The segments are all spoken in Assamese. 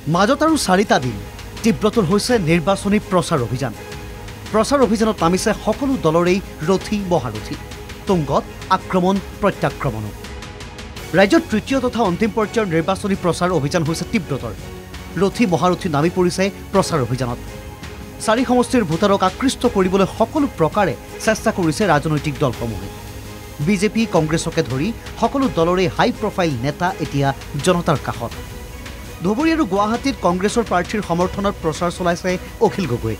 মাজত আৰু 4টা দিন তীব্ৰতৰ হৈছে নিৰ্বাচনী প্ৰচাৰ অভিযান। প্ৰচাৰ অভিযানত নামিছে সকলো দলৰেই ৰথী মহাৰথী। তুংগত আক্ৰমণ প্ৰত্যাক্ৰমণো। ৰাজ্যৰ তৃতীয় তথা অন্তিম পৰ্যায়ৰ নিৰ্বাচনী প্ৰচাৰ অভিযান হৈছে তীব্ৰতৰ। ৰথী মহাৰথী নামি পৰিছে প্ৰচাৰ অভিযানত। 4 সমষ্টিৰ ভোটাৰক আকৃষ্ট কৰিবলৈ সকলো প্ৰকাৰে চেষ্টা কৰিছে ৰাজনৈতিক দলসমূহে। বিজেপি কংগ্ৰেছকে ধৰি সকলো দলৰে হাই প্ৰফাইল নেতা এতিয়া জনতাৰ কাষত। ধুবুৰী আৰু গুৱাহাটীত কংগ্ৰেছৰ প্ৰাৰ্থীৰ সমৰ্থনত প্ৰচাৰ চলাইছে অখিল গগৈ।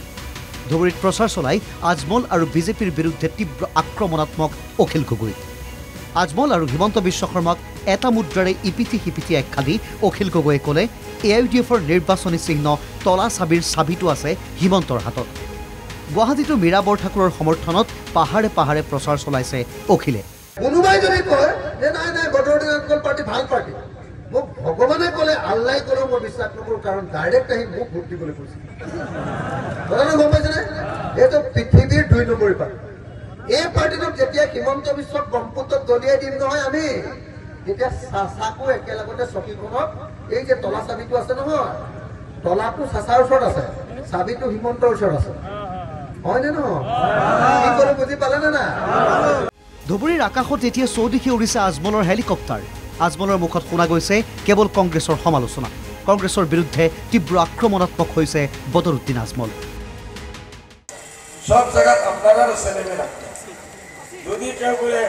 ধুবুৰীত প্ৰচাৰ চলাই আজমল আৰু বিজেপিৰ বিৰুদ্ধে তীব্ৰ আক্ৰমণাত্মক অখিল গগৈ। আজমল আৰু হিমন্ত বিশ্ব শৰ্মাক এটা মুদ্ৰাৰে ইপিঠি সিপিঠি একখান দি অখিল গগৈয়ে ক'লে AIUDFৰ নিৰ্বাচনী চিহ্ন তলা চাবিৰ চাবিটো আছে হিমন্তৰ হাতত। গুৱাহাটীতো মীৰা বৰঠাকুৰৰ সমৰ্থনত পাহাৰে পাহাৰে প্ৰচাৰ চলাইছে অখিলে। কোনোবাই যদি কয় যে নাই নাই বদৰুদ্দিন আজমল পাৰ্টি ভাল পাৰ্টি, মোক ভগৱানে ক'লে আল্লাই ক'লেও মই বিশ্বাস নকৰোঁ, কাৰণ ডাইৰেক্ট আহি মোক ভোট দিবলৈ কৈছে। কথাটো গম পাইছেনে? এইটো পৃথিৱীৰ 2 নম্বৰী পাৰ্টি। এই পাৰ্টিটোক যেতিয়া হিমন্ত বিশ্বক ব্ৰহ্মপুত্ৰত দলিয়াই দিম নহয় আমি, তেতিয়া চাচাকো একেলগতে চকীখনত এই যে তলা চাবিটো আছে নহয়, তলাটো চাচাৰ ওচৰত আছে, চাবিটো হিমন্তৰ ওচৰত আছে। হয়নে নহয়? কি কৰে বুজি পালেনে না? ধুবুৰীৰ আকাশত এতিয়া চৌদিশে উৰিছে আজমলৰ হেলিকপ্টাৰ। আজমলৰ মুখত শুনা গৈছে কেৱল কংগ্ৰেছৰ সমালোচনা। কংগ্ৰেছৰ বিৰুদ্ধে তীব্ৰ আক্ৰমণাত্মক হৈছে বদৰুদ্দিন আজমল। সব জায়গাত আপনারা ছেলেমেয়েরা যদি কেউ বলে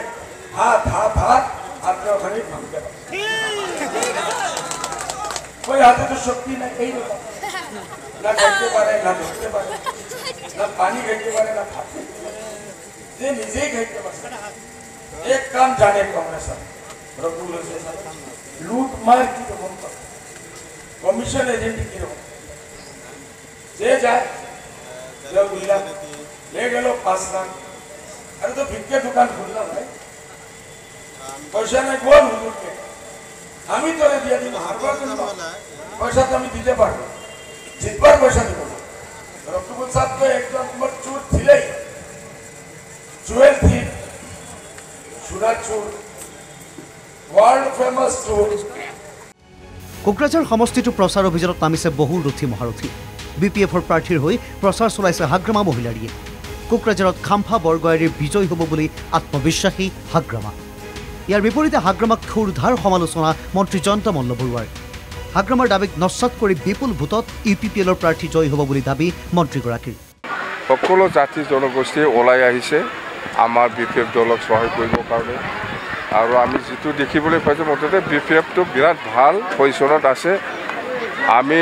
হাত হাত হাত আপনি ওখানে ভাঙতে পারেন, ওই হাতে তো শক্তি নাই, এই রকম না খাইতে পারে, না ধরতে পারে, না পানি খাইতে পারে, না খাতে যে নিজেই খাইতে পারে। এক কাম জানে কংগ্রেস রকুল লুট মার কি রকম, কমিশন এজেন্ট কি রকম, যে যায় ले गलो 5 लाख। अरे तो भिक्के दुकान खुलना भाई, पैसा नहीं कौन हुजूर के আমি তোরে দিয়ে দিব, হারবার জন্য পয়সা তো আমি দিতে পারবো, জিতবার পয়সা দিব না। রক্তপুর সাহেব তো একদম তোমার চোর ছিলেই, জুয়েল থিপ, সুরাজ চোর, ওয়ার্ল্ড ফেমাস চোর। কোকৰাঝাৰ সমষ্টিটো প্ৰচাৰ অভিযানত নামিছে বহু ৰথী মহাৰথী। BPFৰ প্ৰাৰ্থীৰ হৈ প্ৰচাৰ চলাইছে হাগ্ৰামা মহিলাৰীয়ে। কোকৰাঝাৰত খাম্ফা বৰগয়াৰীৰ বিজয় হ'ব বুলি আত্মবিশ্বাসী হাগ্ৰামা। ইয়াৰ বিপৰীতে হাগ্ৰামাক ক্ষুৰধাৰ সমালোচনা মন্ত্ৰী জয়ন্ত মল্ল বৰুৱাৰ। হাগ্ৰামাৰ দাবীক নস্বাত কৰি বিপুল ভোটত UPPLৰ প্ৰাৰ্থী জয় হ'ব বুলি দাবী মন্ত্ৰীগৰাকীৰ। সকলো জাতি জনগোষ্ঠী ওলাই আহিছে আমাৰ BPF দলক সহায় কৰিবৰ কাৰণে, আৰু আমি যিটো দেখিবলৈ পাইছোঁ মুঠতে BPFটো বিৰাট ভাল পজিশ্যনত আছে। আমি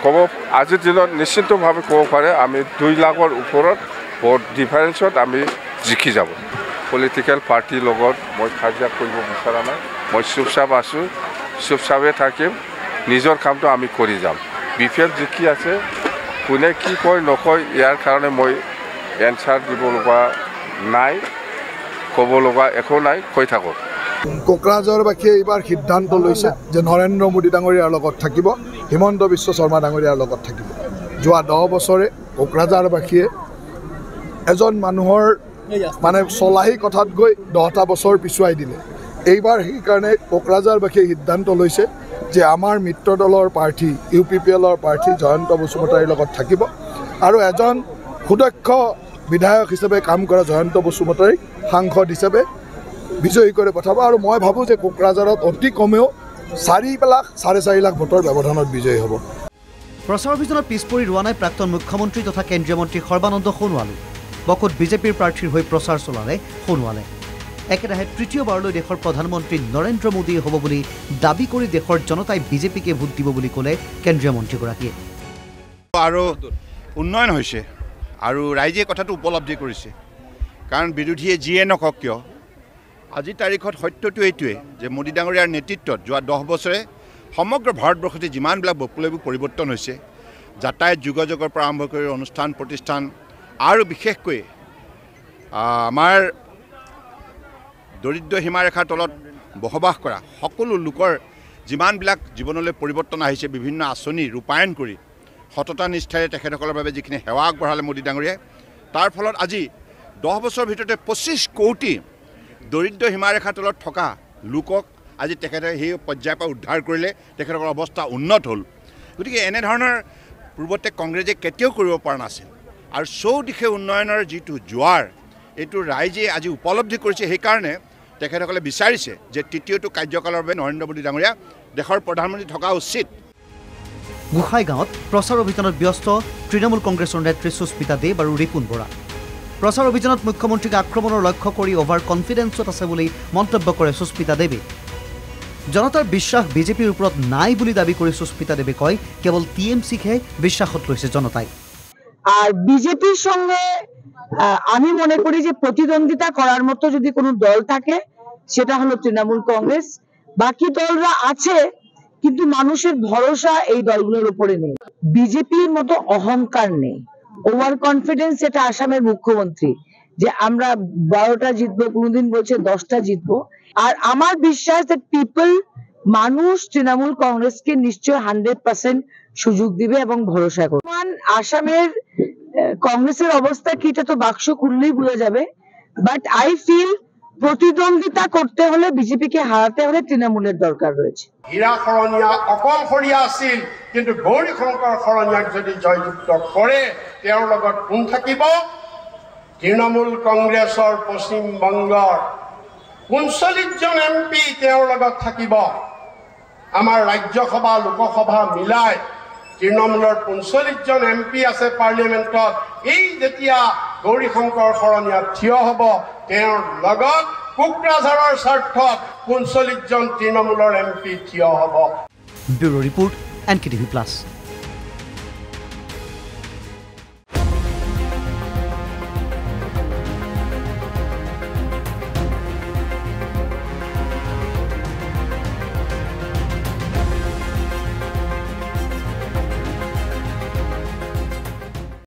ক'ব আজিৰ দিনত নিশ্চিতভাৱে ক'ব পাৰে আমি 2 লাখৰ ওপৰত ভোট ডিফাৰেঞ্চত আমি জিকি যাব। পলিটিকেল পাৰ্টিৰ লগত মই কাজিয়া কৰিব বিচৰা নাই, মই চুপচাপ আছোঁ, চুপচাপে থাকিম, নিজৰ কামটো আমি কৰি যাম। BPF জিকি আছে, কোনে কি কয় নকয় ইয়াৰ কাৰণে মই এনচাৰ দিব লগা নাই, ক'ব লগা একো নাই, কৈ থাকক। কোকৰাঝাৰবাসীয়ে এইবাৰ সিদ্ধান্ত লৈছে যে নৰেন্দ্ৰ মোদী ডাঙৰীয়াৰ লগত থাকিব, হিমন্ত বিশ্ব শৰ্মা ডাঙৰীয়াৰ লগত থাকিব। যোৱা 10 বছৰে কোকৰাঝাৰবাসীয়ে এজন মানুহৰ মানে চলাহী কথাত গৈ 10টা বছৰ পিছুৱাই দিলে। এইবাৰ সেইকাৰণে কোকৰাঝাৰবাসীয়ে সিদ্ধান্ত লৈছে যে আমাৰ মিত্ৰ দলৰ প্ৰাৰ্থী UPPLৰ প্ৰাৰ্থী জয়ন্ত বসুমতাৰীৰ লগত থাকিব, আৰু এজন সুদক্ষ বিধায়ক হিচাপে কাম কৰা জয়ন্ত বসুমতাৰীক সাংসদ হিচাপে বিজয়ী কৰি পঠাব। আৰু মই ভাবোঁ যে কোকৰাঝাৰত অতি কমেও 4 লাখ 4.5 লাখ ভোটৰ ব্যৱধানত বিজয়ী হ'ব। প্ৰচাৰ অভিযানত পিছ পৰি ৰোৱা নাই প্ৰাক্তন মুখ্যমন্ত্ৰী তথা কেন্দ্ৰীয় মন্ত্ৰী সৰ্বানন্দ সোণোৱালো। বকত বিজেপিৰ প্ৰাৰ্থীৰ হৈ প্ৰচাৰ চলালে সোণোৱালে। একেৰাহে তৃতীয়বাৰলৈ দেশৰ প্ৰধানমন্ত্ৰী নৰেন্দ্ৰ মোদীয়ে হ'ব বুলি দাবী কৰি দেশৰ জনতাই বিজেপিকে ভোট দিব বুলি ক'লে কেন্দ্ৰীয় মন্ত্ৰীগৰাকীয়ে। আৰু উন্নয়ন হৈছে আৰু ৰাইজে কথাটো উপলব্ধি কৰিছে, কাৰণ বিৰোধীয়ে যিয়ে নকওক কিয় আজিৰ তাৰিখত সত্যটো এইটোৱে যে মোদী ডাঙৰীয়াৰ নেতৃত্বত যোৱা 10 বছৰে সমগ্ৰ ভাৰতবৰ্ষতে যিমানবিলাক বৈপ্লৱিক পৰিৱৰ্তন হৈছে, যাতায়াত যোগাযোগৰ পৰা আৰম্ভ কৰি অনুষ্ঠান প্ৰতিষ্ঠান আৰু বিশেষকৈ আমাৰ দৰিদ্ৰ সীমাৰেখাৰ তলত বসবাস কৰা সকলো লোকৰ যিমানবিলাক জীৱনলৈ পৰিৱৰ্তন আহিছে, বিভিন্ন আঁচনি ৰূপায়ণ কৰি সততা নিষ্ঠাৰে তেখেতসকলৰ বাবে যিখিনি সেৱা আগবঢ়ালে মোদী ডাঙৰীয়াই, তাৰ ফলত আজি 10 বছৰৰ ভিতৰতে 25 কোটি দৰিদ্ৰ সীমাৰেখাৰ তলত থকা লোকক আজি তেখেতে সেই পৰ্যায়ৰ পৰা উদ্ধাৰ কৰিলে, তেখেতসকলৰ অৱস্থা উন্নত হ'ল। গতিকে এনেধৰণৰ পূৰ্বতে কংগ্ৰেছে কেতিয়াও কৰিব পৰা নাছিল আৰু চৌদিশে উন্নয়নৰ যিটো জোৱাৰ এইটো ৰাইজে আজি উপলব্ধি কৰিছে সেইকাৰণে তেখেতসকলে বিচাৰিছে যে তৃতীয়টো কাৰ্যকালৰ বাবে নৰেন্দ্ৰ মোদী ডাঙৰীয়া দেশৰ প্ৰধানমন্ত্ৰী থকা উচিত গোসাইগাঁৱত প্ৰচাৰ অভিযানত ব্যস্ত তৃণমূল কংগ্ৰেছৰ নেত্ৰী সুস্মিতা দেৱ আৰু ৰিপুণ বৰা প্ৰচাৰ অভিযানত মুখ্যমন্ত্ৰীক আক্ৰমণৰ লক্ষ্য কৰি অভাৰ কনফিডেন্সত আছে বুলি মন্তব্য কৰে সুস্মিতা দেৱে জনতাৰ বিশ্বাস বিজেপিৰ ওপৰত নাই বুলি দাবী কৰি সুস্মিতা দেৱে কয় কেৱল টিএমসিকে বিশ্বাসত লৈছে জনতাই আর বিজেপির সঙ্গে আমি মনে করি যে প্রতিদ্বন্দ্বিতা করার মতো যদি কোনো দল থাকে সেটা হলো তৃণমূল কংগ্রেস বাকি দলরা আছে কিন্তু মানুষের ভরসা এই দলগুলোর উপরে নেই বিজেপির মতো অহংকার নেই ওভার কনফিডেন্স এটা আসামের মুখ্যমন্ত্রী যে আমরা 12টা জিতবো কোনদিন বলছে 10টা জিতবো আর আমার বিশ্বাস দ্যাট পিপল মানুষ তৃণমূল কংগ্রেসকে নিশ্চয় 100% সুযোগ দিবে এবং ভরসা করবে আসামের কংগ্রেসের অবস্থা কি এটা তো বাক্স খুললেই বোঝা যাবে বাট আই ফিল প্রতিদ্বন্দ্বিতা করতে হলে বিজেপিকে হারাতে হলে তৃণমূলের দরকার রয়েছে হীরা খৰণীয়া অকলশৰীয়া আছিল কিন্তু গৌৰী শংকৰ খৰণীয়াক যদি জয়যুক্ত কৰে তেওঁৰ লগত কোন থাকিব তৃণমূল কংগ্ৰেছৰ পশ্চিম বংগৰ 39জন এমপি তেওঁৰ লগত থাকিব আমাৰ ৰাজ্যসভা লোকসভা মিলাই তৃণমূলৰ 39জন এমপি আছে পাৰ্লিয়ামেণ্টত এই যেতিয়া গৌৰী শংকৰ খৰণীয়া থিয় হ'ব তেওঁৰ লগত কোকৰাঝাৰৰ স্বাৰ্থত 39জন তৃণমূলৰ এমপি থিয় হ'ব ব্যুৰো ৰিপৰ্ট NKTV+